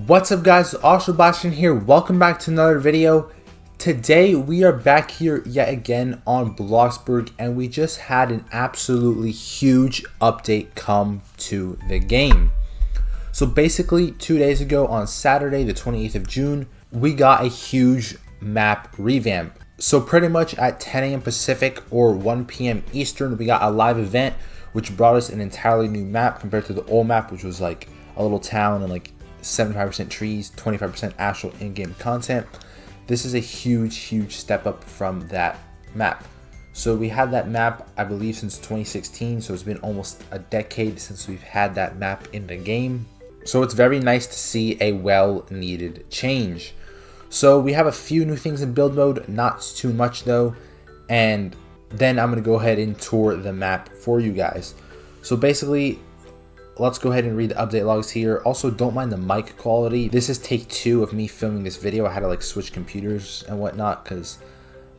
What's up guys, Sebastian here. Welcome back to another video. Today we are back here yet again on Bloxburg, and we just had an absolutely huge update come to the game. So basically 2 days ago on Saturday the 28th of June, we got a huge map revamp. So pretty much at 10 a.m. Pacific or 1 p.m. Eastern, we got a live event which brought us an entirely new map compared to the old map, which was like a little town and like 75% trees, 25% actual in-game content. This is a huge step up from that map. So we had that map, I believe, since 2016, so it's been almost a decade since we've had that map in the game. So it's very nice to see a well-needed change. So we have a few new things in build mode, not too much though, and then I'm going to go ahead and tour the map for you guys. So basically, let's go ahead and read the update logs here. Also, don't mind the mic quality. This is take 2 of me filming this video. I had to like switch computers and whatnot because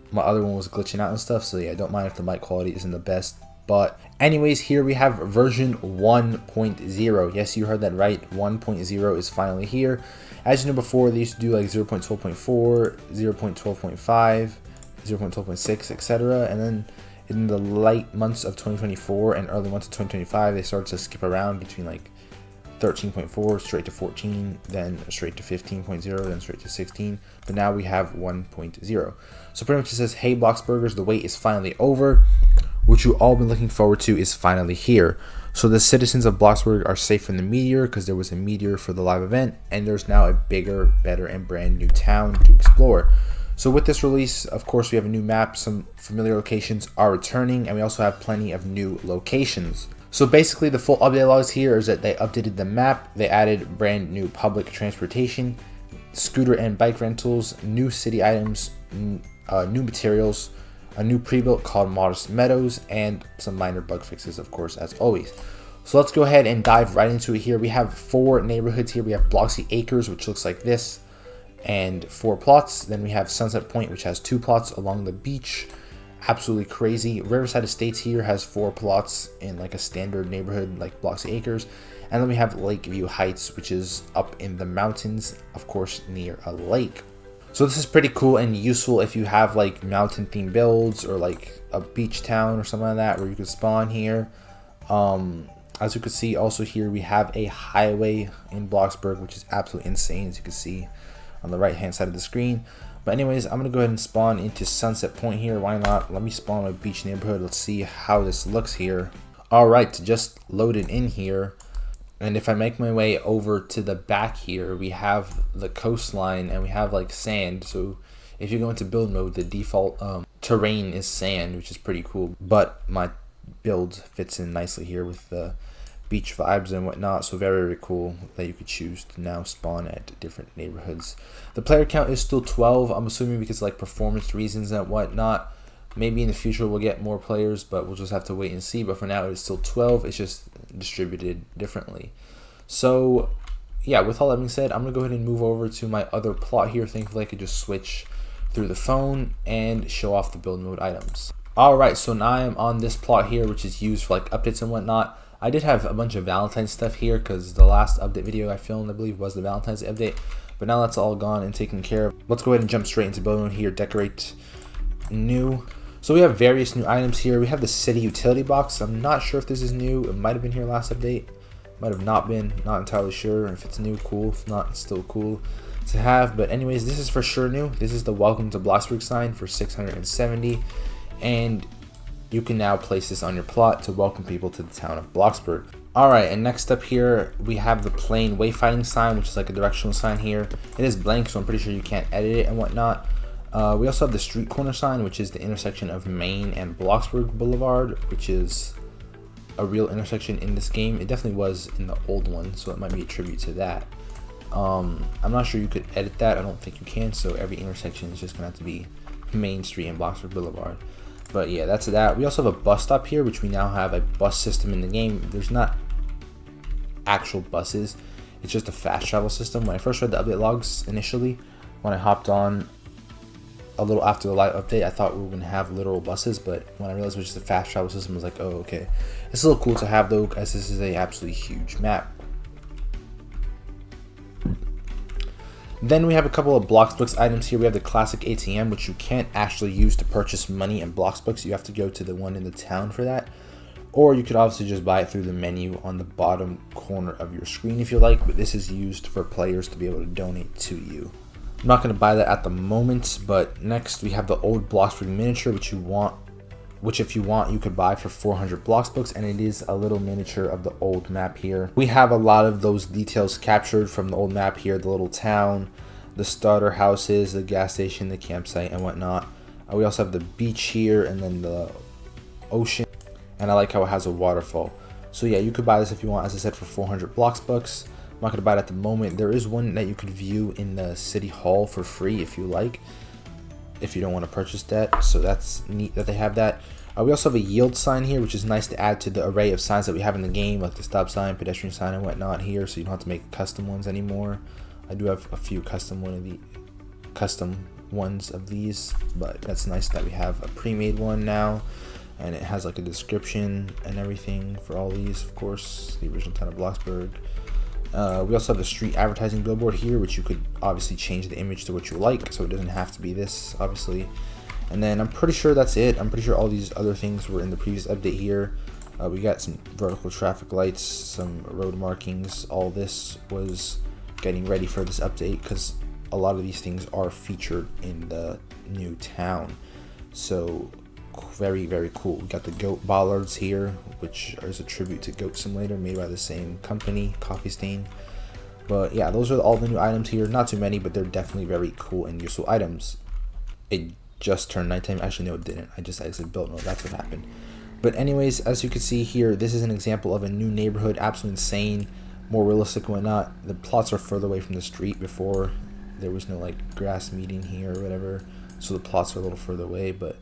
my other one was glitching out and stuff. So yeah, don't mind if the mic quality isn't the best. But anyways, here we have version 1.0. Yes, you heard that right. 1.0 is finally here. As you know, before they used to do like 0.12.4, 0.12.5, 0.12.6, etc. And then in the late months of 2024 and early months of 2025, they started to skip around between like 13.4 straight to 14, then straight to 15.0, then straight to 16. But now we have 1.0. So pretty much it says, "Hey Bloxburgers, the wait is finally over. What you all been looking forward to is finally here. So the citizens of Bloxburg are safe from the meteor because there was a meteor for the live event, and there's now a bigger, better, and brand new town to explore." So with this release, of course, we have a new map, some familiar locations are returning, and we also have plenty of new locations. So basically the full update logs here is that they updated the map, they added brand new public transportation, scooter and bike rentals, new city items, new materials, a new pre-built called Modest Meadows, and some minor bug fixes, of course, as always. So let's go ahead and dive right into it here. We have 4 neighborhoods here. We have Bloxy Acres, which looks like this, and 4 plots. Then we have Sunset Point, which has 2 plots along the beach. Absolutely crazy. Riverside Estates here has 4 plots in like a standard neighborhood like Bloxy Acres. And then we have Lakeview Heights, which is up in the mountains, of course, near a lake. So this is pretty cool and useful if you have like mountain themed builds or like a beach town or something like that where you could spawn here. As you can see, also here we have a highway in Bloxburg, which is absolutely insane, as you can see on the right hand side of the screen. But anyways, I'm gonna go ahead and spawn into Sunset Point here. Why not? Let me spawn my beach neighborhood. Let's see how this looks here. All right, just loaded in here. And if I make my way over to the back here, we have the coastline and we have like sand. So if you go into build mode, the default terrain is sand, which is pretty cool. But my build fits in nicely here with the beach vibes and whatnot. So very cool that you could choose to now spawn at different neighborhoods. The player count is still 12. I'm assuming because like performance reasons and whatnot. Maybe in the future we'll get more players, but we'll just have to wait and see. But for now it's still 12. It's just distributed differently. So yeah, with all that being said, I'm gonna go ahead and move over to my other plot here. Thankfully I could just switch through the phone and show off the build mode items. Alright, so now I am on this plot here, which is used for like updates and whatnot. I did have a bunch of Valentine's stuff here because the last update video I filmed, I believe, was the Valentine's update. But now that's all gone and taken care of. Let's go ahead and jump straight into build mode here. Decorate new. So we have various new items here. We have the city utility box. I'm not sure if this is new. It might have been here last update. Might have not been. Not entirely sure. If it's new, cool. If not, it's still cool to have. But anyways, this is for sure new. This is the Welcome to Bloxburg sign for 670. And you can now place this on your plot to welcome people to the town of Bloxburg. Alright, and next up here, we have the plain wayfinding sign, which is like a directional sign here. It is blank, so I'm pretty sure you can't edit it and whatnot. We also have the street corner sign, which is the intersection of Main and Bloxburg Boulevard, which is a real intersection in this game. It definitely was in the old one, so it might be a tribute to that. I'm not sure you could edit that. I don't think you can, so every intersection is just going to have to be Main Street and Bloxburg Boulevard. But yeah, that's that. We also have a bus stop here, which we now have a bus system in the game. There's not actual buses. It's just a fast travel system. When I first read the update logs initially, when I hopped on a little after the live update, I thought we were going to have literal buses. But when I realized it was just a fast travel system, I was like, oh, okay. It's a little cool to have though, as this is a absolutely huge map. Then we have a couple of BLOXBURG items here. We have the classic ATM, which you can't actually use to purchase money in BLOXBURG. You have to go to the one in the town for that. Or you could obviously just buy it through the menu on the bottom corner of your screen if you like, but this is used for players to be able to donate to you. I'm not going to buy that at the moment, but next we have the old BLOXBURG miniature, which if you want, you could buy for 400 BLOXBURG, and it is a little miniature of the old map here. We have a lot of those details captured from the old map here, the little town, the starter houses, the gas station, the campsite, and whatnot. We also have the beach here, and then the ocean. And I like how it has a waterfall. So yeah, you could buy this if you want, as I said, for 400 BLOXBURG. I'm not going to buy it at the moment. There is one that you could view in the city hall for free if you like, if you don't want to purchase that. So that's neat that they have that. We also have a yield sign here, which is nice to add to the array of signs that we have in the game, like the stop sign, pedestrian sign, and whatnot here, so you don't have to make custom ones anymore. I do have a few custom ones of these, but that's nice that we have a pre-made one now. And it has like a description and everything for all these, of course, the original town of BLOXBURG. We also have the street advertising billboard here, which you could obviously change the image to what you like, so it doesn't have to be this, obviously. And then I'm pretty sure that's it. I'm pretty sure all these other things were in the previous update here. We got some vertical traffic lights, some road markings. All this was getting ready for this update because a lot of these things are featured in the new town. So very, very cool. We got the goat bollards here, which is a tribute to Goat Simulator, made by the same company, Coffee Stain. But yeah, those are all the new items here. Not too many, but they're definitely very cool and useful items. It just turned nighttime. Actually, no, it didn't. I just exited build mode. That's what happened. But anyways, as you can see here, this is an example of a new neighborhood. Absolutely insane, more realistic and whatnot. The plots are further away from the street. Before, there was no like grass meeting here or whatever, so the plots are a little further away, but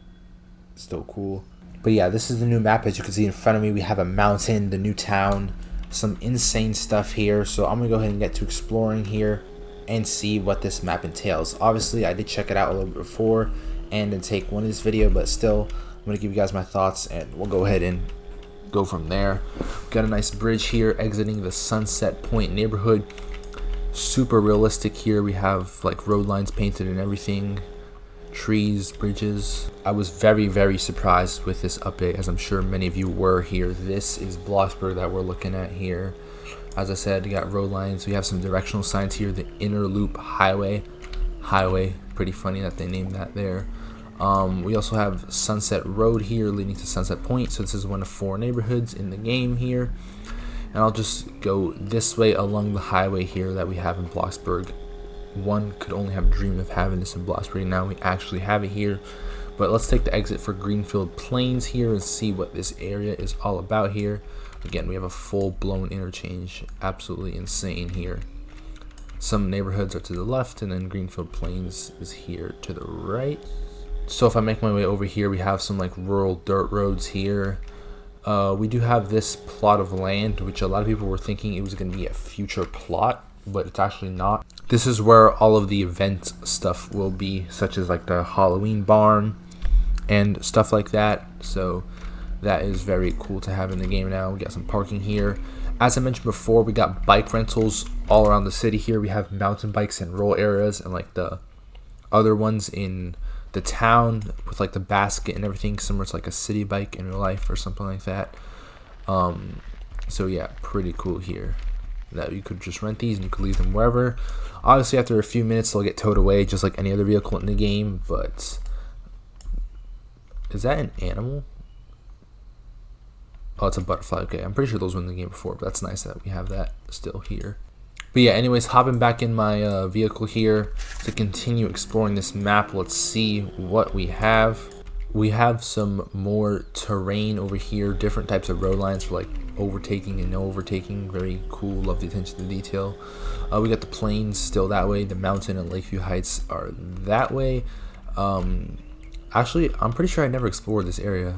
still cool. But yeah, this is the new map. As you can see in front of me, we have a mountain, the new town, some insane stuff here. So I'm gonna go ahead and get to exploring here and see what this map entails. Obviously, I did check it out a little bit before and in take one of this video, but still, I'm gonna give you guys my thoughts and we'll go ahead and go from there. We've got a nice bridge here exiting the Sunset Point neighborhood. Super realistic here. We have like road lines painted and everything, trees, bridges. I was very, very surprised with this update, as I'm sure many of you were here. This is BLOXBURG that we're looking at here. As I said, we got road lines. We have some directional signs here. The Inner Loop Highway. Pretty funny that they named that there. We also have Sunset Road here leading to Sunset Point. So this is one of 4 neighborhoods in the game here. And I'll just go this way along the highway here that we have in BLOXBURG. One could only have dreamed of having this in BLOXBURG. Now we actually have it here. But let's take the exit for Greenfield Plains here and see what this area is all about here. Again, we have a full-blown interchange. Absolutely insane here. Some neighborhoods are to the left, and then Greenfield Plains is here to the right. So if I make my way over here, we have some like rural dirt roads here. We do have this plot of land, which a lot of people were thinking it was going to be a future plot, but it's actually not. This is where all of the event stuff will be, such as like the Halloween barn and stuff like that. So that is very cool to have in the game now. We got some parking here. As I mentioned before, we got bike rentals all around the city here. We have mountain bikes in rural areas and like the other ones in the town with like the basket and everything, similar to like a city bike in real life or something like that. So yeah, pretty cool here that you could just rent these and you could leave them wherever. Obviously after a few minutes they'll get towed away just like any other vehicle in the game. But is that an animal? Oh, it's a butterfly. Okay, I'm pretty sure those were in the game before, but that's nice that we have that still here. But yeah, anyways, hopping back in my vehicle here to continue exploring this map. Let's see what we have. We have some more terrain over here, different types of road lines for like overtaking and no overtaking. Very cool, love the attention to detail. We got the plains still that way. The mountain and Lakeview Heights are that way. Actually, I'm pretty sure I never explored this area.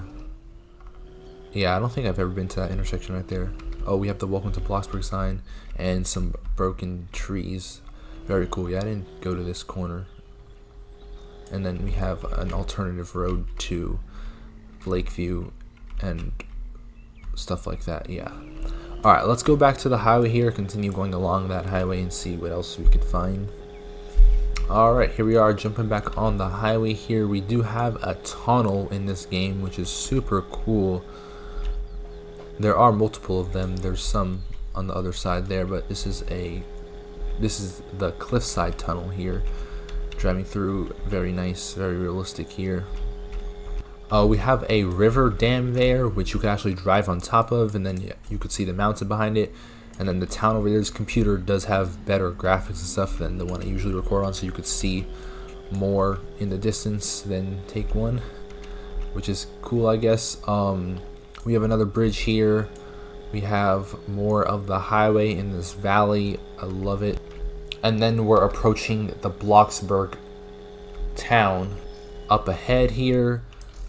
Yeah, I don't think I've ever been to that intersection right there. Oh, we have the Welcome to BLOXBURG sign and some broken trees. Very cool. Yeah, I didn't go to this corner. And then we have an alternative road to Lakeview and stuff like that. Yeah. Alright, let's go back to the highway here, continue going along that highway and see what else we could find. Alright, here we are jumping back on the highway here. We do have a tunnel in this game, which is super cool. There are multiple of them. There's some on the other side there, but this is the cliffside tunnel here. Driving through, very nice, very realistic here. We have a river dam there, which you can actually drive on top of, and then you could see the mountain behind it. And then the town over there's computer does have better graphics and stuff than the one I usually record on, so you could see more in the distance than take one, which is cool, I guess. We have another bridge here. We have more of the highway in this valley. I love it. And then we're approaching the BLOXBURG town. Up ahead here,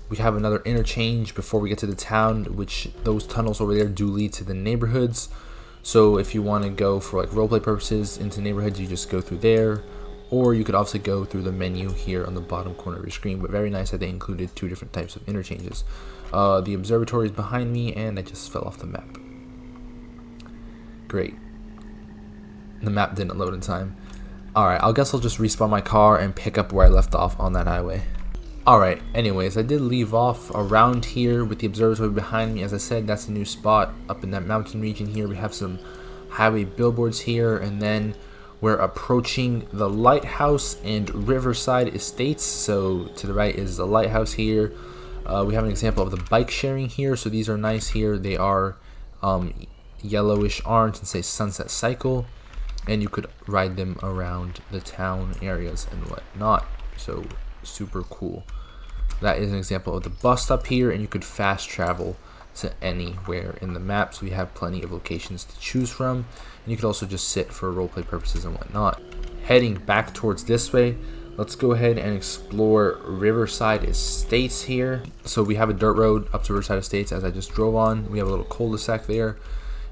we have another interchange before we get to the town, which those tunnels over there do lead to the neighborhoods. So if you want to go for like roleplay purposes into neighborhoods, you just go through there, or you could obviously go through the menu here on the bottom corner of your screen. But very nice that they included two different types of interchanges. The observatory is behind me, and I just fell off the map. Great. The map didn't load in time. Alright, I guess I'll just respawn my car and pick up where I left off on that highway. Alright, anyways, I did leave off around here with the observatory behind me. As I said, that's a new spot up in that mountain region here. We have some highway billboards here, and then we're approaching the lighthouse and riverside estates. So to the right is the lighthouse here. We have an example of the bike sharing here. So these are nice here. They are yellowish orange and say Sunset Cycle, and you could ride them around the town areas and whatnot. So super cool. That is an example of the bus stop here, and you could fast travel to anywhere in the map. So we have plenty of locations to choose from, and you could also just sit for roleplay purposes and whatnot. Heading back towards this way, let's go ahead and explore Riverside Estates here. So we have a dirt road up to Riverside Estates as I just drove on. We have a little cul-de-sac there,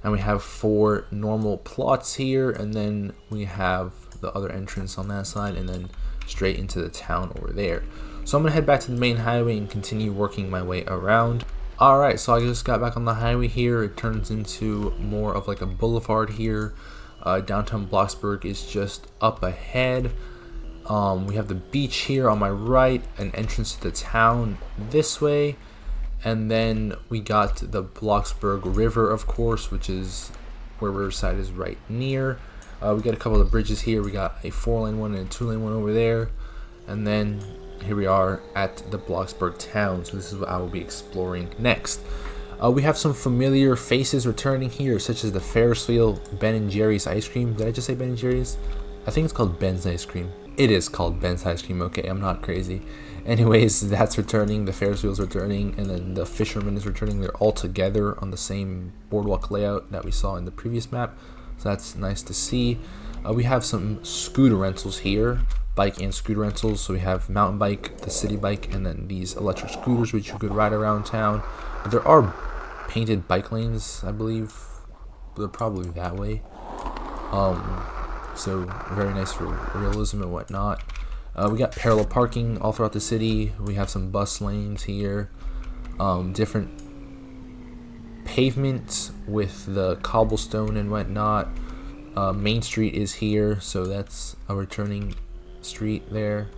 and we have 4 normal plots here, and then we have the other entrance on that side, and then straight into the town over there. So I'm gonna head back to the main highway and continue working my way around. Alright, so I just got back on the highway here. It turns into more of like a boulevard here. Downtown BLOXBURG is just up ahead. We have the beach here on my right, an entrance to the town this way, and then we got the BLOXBURG River, of course, which is where Riverside is right near. We got a couple of bridges here. We got a 4-lane one and a 2-lane one over there, and then here we are at the BLOXBURG town. So this is what I will be exploring next. We have some familiar faces returning here, such as the Ferris wheel, Ben & Jerry's ice cream. Did I just say Ben & Jerry's? I think it's called Ben's ice cream. It is called Ben's ice cream. Okay, I'm not crazy. Anyways, that's returning. The Ferris wheel's returning, and then the fisherman is returning. They're all together on the same boardwalk layout that we saw in the previous map. So that's nice to see. We have some scooter rentals here, bike and scooter rentals. So we have mountain bike, the city bike, and then these electric scooters which you could ride around town. There are painted bike lanes, I believe. They're probably that way. So very nice for realism and whatnot. We got parallel parking all throughout the city. We have some bus lanes here. Different pavement with the cobblestone and whatnot. Main Street is here, so that's a returning street there.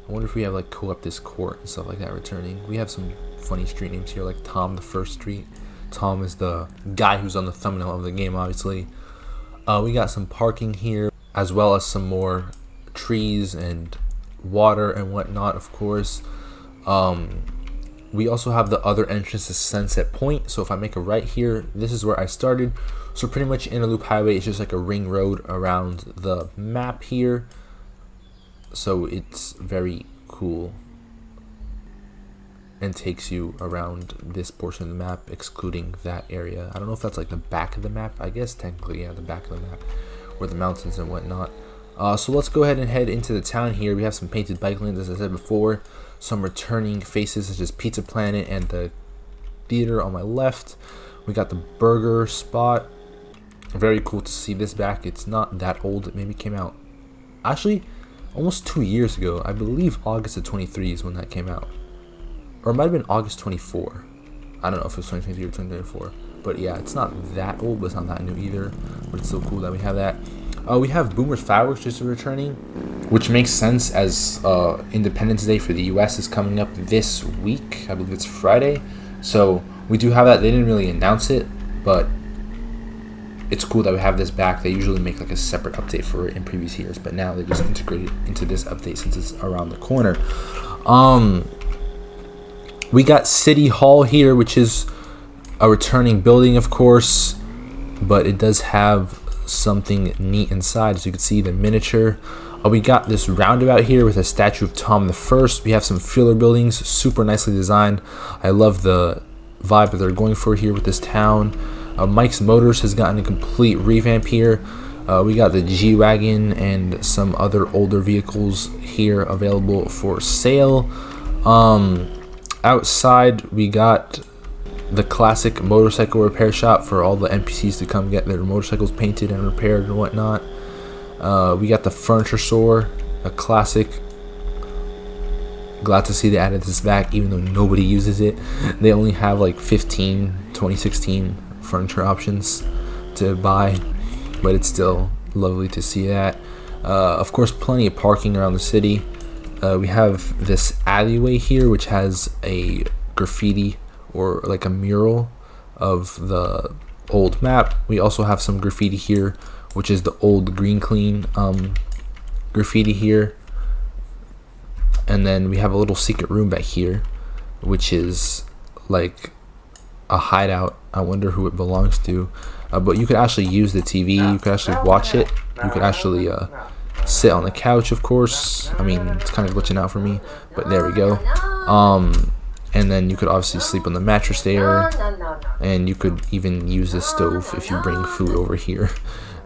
I wonder if we have like Co-op Court and stuff like that returning. We have some funny street names here, like Tom the First Street. Tom is the guy who's on the thumbnail of the game, obviously. We got some parking here, as well as some more trees and water and whatnot, of course. We also have the other entrance to Sunset Point. So if I make a right here, this is where I started. So pretty much Inner Loop Highway is just like a ring road around the map here. So it's very cool and takes you around this portion of the map, excluding that area. I don't know if that's like the back of the map. I guess technically, yeah, the back of the map, where the mountains and whatnot. So let's go ahead and head into the town here. We have some painted bike lanes, as I said before. Some returning faces, such as Pizza Planet and the theater on my left. We got the burger spot. Very cool to see this back. It's not that old. It maybe came out, actually, almost 2 years ago. I believe August of 23 is when that came out. Or it might have been August 24. I don't know if it was 2023 or 2024, but yeah, it's not that old, but it's not that new either. But it's so cool that we have that. We have Boomer's Fireworks just returning, which makes sense as Independence Day for the U.S. is coming up this week. I believe it's Friday, so we do have that. They didn't really announce it, but it's cool that we have this back. They usually make like a separate update for it in previous years, but now they just integrated into this update since it's around the corner. We got City Hall here, which is a returning building, of course, but it does have something neat inside. As you can see, the miniature. We got this roundabout here with a statue of Tom I. We have some filler buildings, super nicely designed. I love the vibe that they're going for here with this town. Mike's Motors has gotten a complete revamp here. We got the G-Wagon and some other older vehicles here available for sale. Outside, we got the classic motorcycle repair shop for all the NPCs to come get their motorcycles painted and repaired and whatnot. We got the furniture store, a classic. Glad to see they added this back, even though nobody uses it. They only have like 15 2016 furniture options to buy, but it's still lovely to see that. Of course, plenty of parking around the city. We have this alleyway here, which has a graffiti or like a mural of the old map. We also have some graffiti here, which is the old Green Clean graffiti here. And then we have a little secret room back here, which is like a hideout. I wonder who it belongs to. But you could actually use the TV. You could actually watch it. You could actually sit on the couch, of course. I mean, it's kind of glitching out for me, but there we go. And then you could obviously sleep on the mattress there, and you could even use the stove if you bring food over here.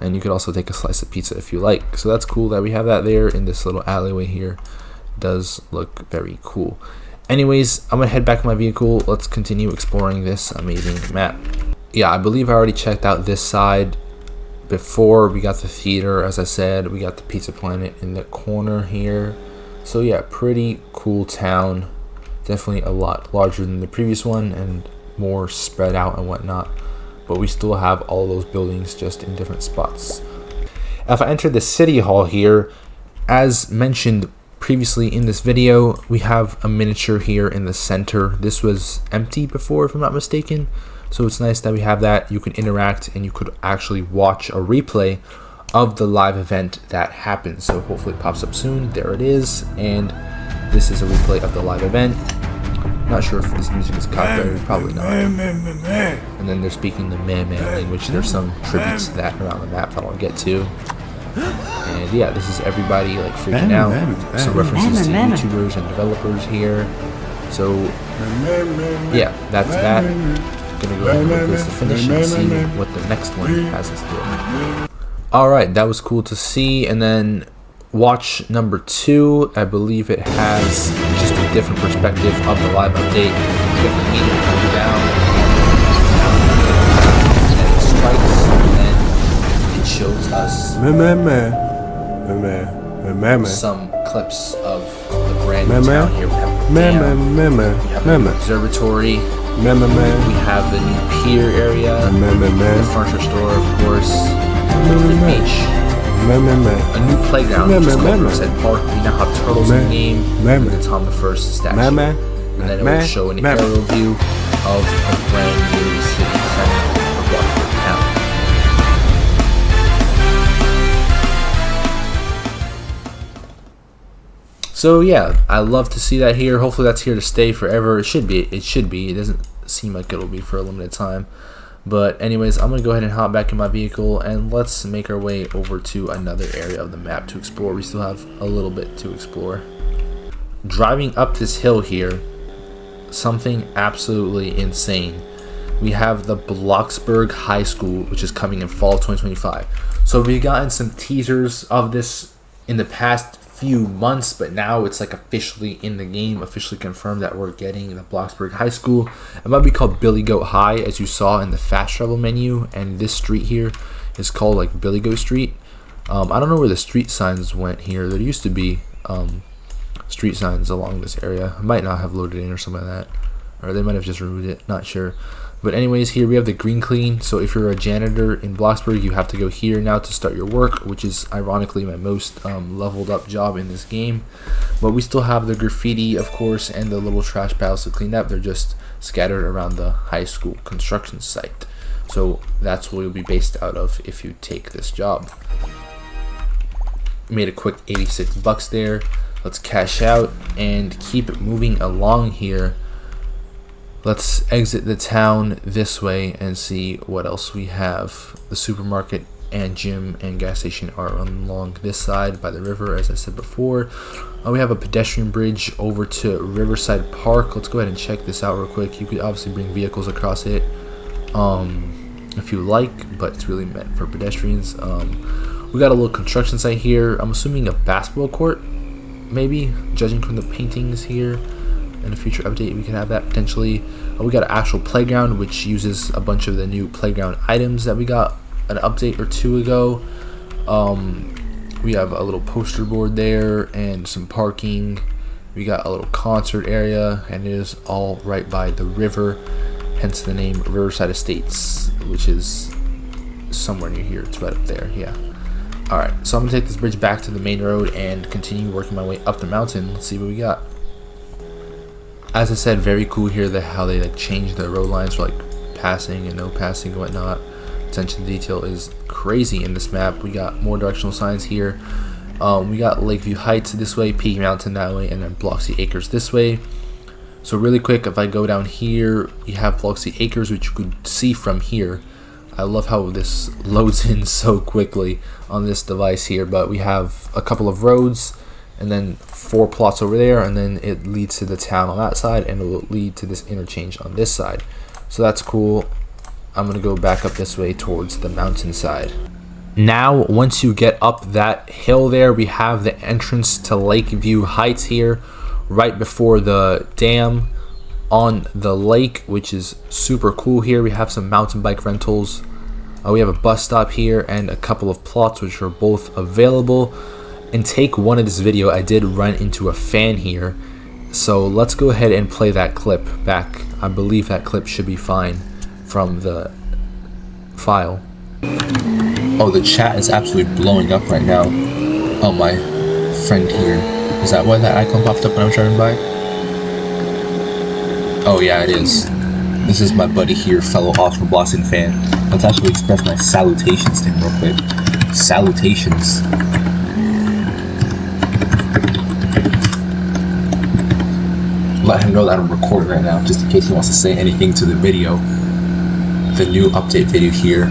And you could also take a slice of pizza if you like. So that's cool that we have that there in this little alleyway here. Does look very cool. Anyways, I'm gonna head back to my vehicle. Let's continue exploring this amazing map. Yeah, I believe I already checked out this side before. We got the theater, as I said. We got the Pizza Planet in the corner here. So yeah, pretty cool town. Definitely a lot larger than the previous one and more spread out and whatnot, but we still have all those buildings just in different spots. If I enter the City Hall here, as mentioned previously in this video, we have a miniature here in the center. This was empty before, if I'm not mistaken, so it's nice that we have that. You can interact and you could actually watch a replay of the live event that happened. So hopefully it pops up soon. There it is, and this is a replay of the live event. Not sure if this music is copyrighted, probably not. And then they're speaking the man language. There's some tributes to that around the map that I'll get to. And yeah, this is everybody like freaking out. Some references to YouTubers and developers here. So yeah, that's that. Gonna go ahead and wait for this to finish and see what the next one has in store. Alright, that was cool to see. And then watch number 2, I believe it has just a different perspective of the live update. You get the meter coming down, and then it strikes, and then it shows us some clips of the brand new town here. We have the observatory, we have the new pier area, the furniture store, of course, the beach. A new playground, which is called Riverside Park. We now have turtles in the game with the Tom I statue. And then it will show an aerial view of a brand new city center of BLOXBURG town. So yeah, I love to see that here. Hopefully that's here to stay forever. It should be. It doesn't seem like it'll be for a limited time. But anyways, I'm going to go ahead and hop back in my vehicle and let's make our way over to another area of the map to explore. We still have a little bit to explore. Driving up this hill here, something absolutely insane. We have the BLOXBURG High School, which is coming in fall 2025. So we've gotten some teasers of this in the past few months, but now it's like officially in the game, officially confirmed that we're getting the BLOXBURG High School. It might be called Billy Goat High, as you saw in the fast travel menu, and this street here is called like Billy Goat Street. I don't know where the street signs went here. There used to be street signs along this area. I might not have loaded in or something like that. or they might have just removed it, not sure. But anyways, here we have the green clean. So if you're a janitor in Bloxburg, you have to go here now to start your work, which is ironically my most leveled up job in this game. But we still have the graffiti, of course, and the little trash piles to clean up. They're just scattered around the high school construction site. So that's what you'll be based out of if you take this job. Made a quick 86 bucks there. Let's cash out and keep moving along here. Let's exit the town this way and see what else we have. The supermarket and gym and gas station are along this side by the river, as I said before. We have a pedestrian bridge over to Riverside Park. Let's go ahead and check this out real quick. You could obviously bring vehicles across it if you like, but it's really meant for pedestrians. We got a little construction site here. I'm assuming a basketball court, maybe, judging from the paintings here. In a future update, we can have that potentially. We got an actual playground, which uses a bunch of the new playground items that we got an update or two ago. We have a little poster board there and some parking. We got a little concert area, and it is all right by the river, hence the name Riverside Estates, which is somewhere near here. It's right up there, yeah. Alright, so I'm gonna take this bridge back to the main road and continue working my way up the mountain. Let's see what we got. As I said, very cool here how they like change the road lines for like passing and no passing and whatnot. Attention to detail is crazy in this map. We got more directional signs here. We got Lakeview Heights this way, Peak Mountain that way, and then Bloxy Acres this way. So really quick, if I go down here, you have Bloxy Acres, which you could see from here. I love how this loads in so quickly on this device here, but we have a couple of roads and then 4 plots over there, and then it leads to the town on that side, and it will lead to this interchange on this side. So that's cool. I'm gonna go back up this way towards the mountainside. Now, once you get up that hill there, we have the entrance to Lakeview Heights here, right before the dam on the lake, which is super cool here. We have some mountain bike rentals. We have a bus stop here and a couple of plots which are both available. In take one of this video, I did run into a fan here, so let's go ahead and play that clip back. I believe that clip should be fine from the file. Oh, the chat is absolutely blowing up right now. Oh, my friend here. Is that why that icon popped up when I was driving by? Oh yeah, it is. This is my buddy here, fellow Oscar Blossom fan. Let's actually express my salutations to him real quick. Salutations. Let him know that I'm recording right now, just in case he wants to say anything to the video. The new update video here.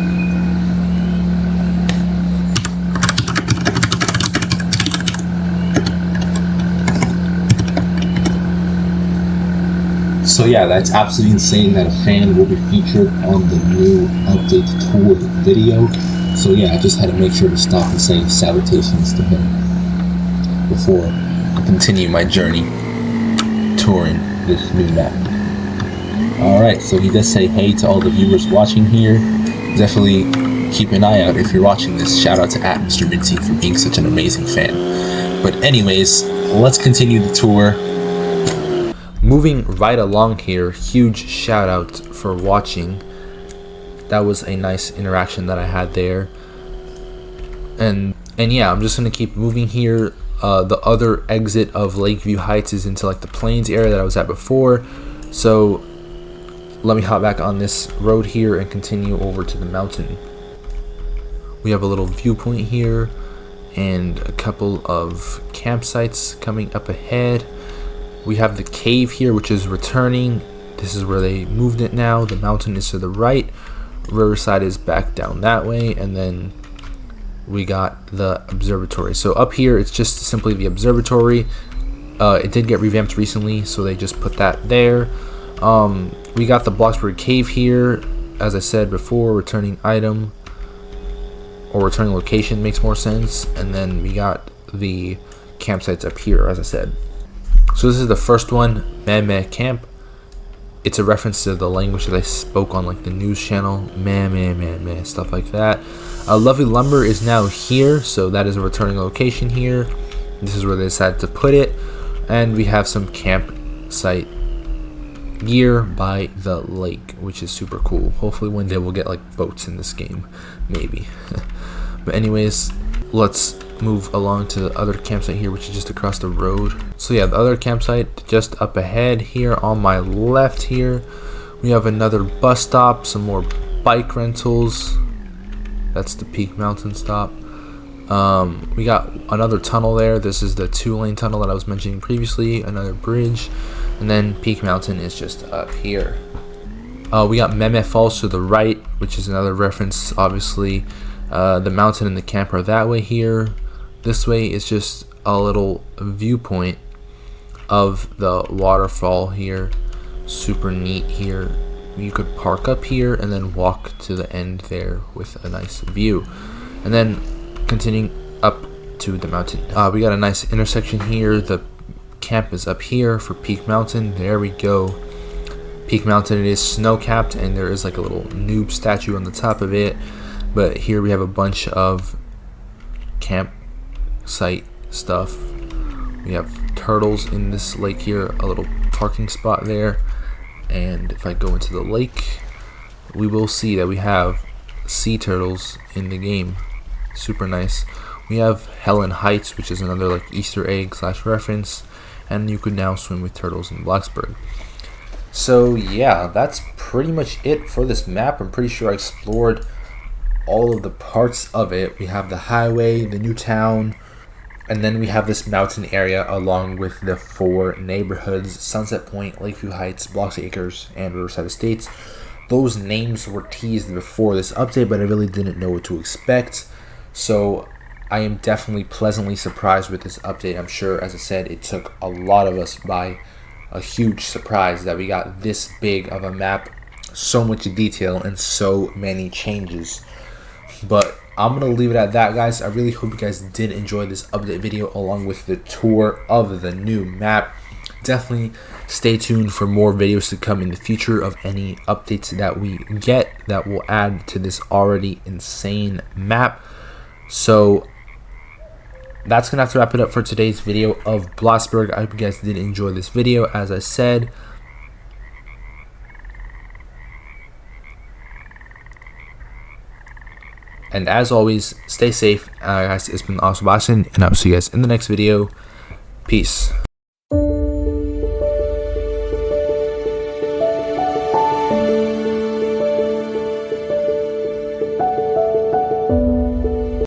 So yeah, that's absolutely insane that a fan will be featured on the new update tour video. So yeah, I just had to make sure to stop and say salutations to him before I continue my journey touring this new map. Alright, so he does say hey to all the viewers watching here. Definitely keep an eye out if you're watching this. Shout out to Mr. Minty for being such an amazing fan. But anyways, let's continue the tour. Moving right along here, huge shout out for watching. That was a nice interaction that I had there. And yeah, I'm just gonna keep moving here. The other exit of Lakeview Heights is into like the plains area that I was at before. So let me hop back on this road here and continue over to the mountain. We have a little viewpoint here and a couple of campsites coming up ahead. We have the cave here, which is returning. This is where they moved it now. The mountain is to the right. Riverside is back down that way. And then we got the observatory. So up here, it's just simply the observatory. It did get revamped recently, so they just put that there. We got the BLOXBURG cave here. As I said before, returning item or returning location makes more sense. And then we got the campsites up here, as I said. So this is the first one, Meh Camp. It's a reference to the language that I spoke on like the news channel, meh, stuff like that. Lovely Lumber is now here, so that is a returning location here. This is where they decided to put it. And we have some campsite gear by the lake, which is super cool. Hopefully one day we'll get like boats in this game, maybe. But anyways, let's move along to the other campsite here, which is just across the road. So yeah, the other campsite just up ahead here on my left here. We have another bus stop, some more bike rentals. That's the Peak Mountain stop. We got another tunnel there. This is the 2-lane tunnel that I was mentioning previously, another bridge, and then Peak Mountain is just up here. We got Meme Falls to the right, which is another reference, obviously. The mountain and the camp are that way here. This way is just a little viewpoint of the waterfall here. Super neat here. You could park up here and then walk to the end there with a nice view. And then continuing up to the mountain. We got a nice intersection here. The camp is up here for Peak Mountain. There we go. Peak Mountain, it is snow capped and there is like a little noob statue on the top of it. But here we have a bunch of campsite stuff. We have turtles in this lake here, a little parking spot there. And if I go into the lake, we will see that we have sea turtles in the game. Super nice. We have Helen Heights, which is another like Easter egg / reference, and you could now swim with turtles in BLOXBURG. So yeah, that's pretty much it for this map. I'm pretty sure I explored all of the parts of it. We have the highway, the new town, and then we have this mountain area along with the 4 neighborhoods: Sunset Point, Lakeview Heights, Blox Acres, and Riverside Estates. Those names were teased before this update, but I really didn't know what to expect. So I am definitely pleasantly surprised with this update. I'm sure, as I said, it took a lot of us by a huge surprise that we got this big of a map, so much detail, and so many changes. But I'm going to leave it at that, guys. I really hope you guys did enjoy this update video along with the tour of the new map. Definitely stay tuned for more videos to come in the future of any updates that we get that will add to this already insane map. So that's gonna have to wrap it up for today's video of BLOXBURG. I hope you guys did enjoy this video, as I said. And as always, stay safe. Guys, it's been Sebastian, and I'll see you guys in the next video. Peace.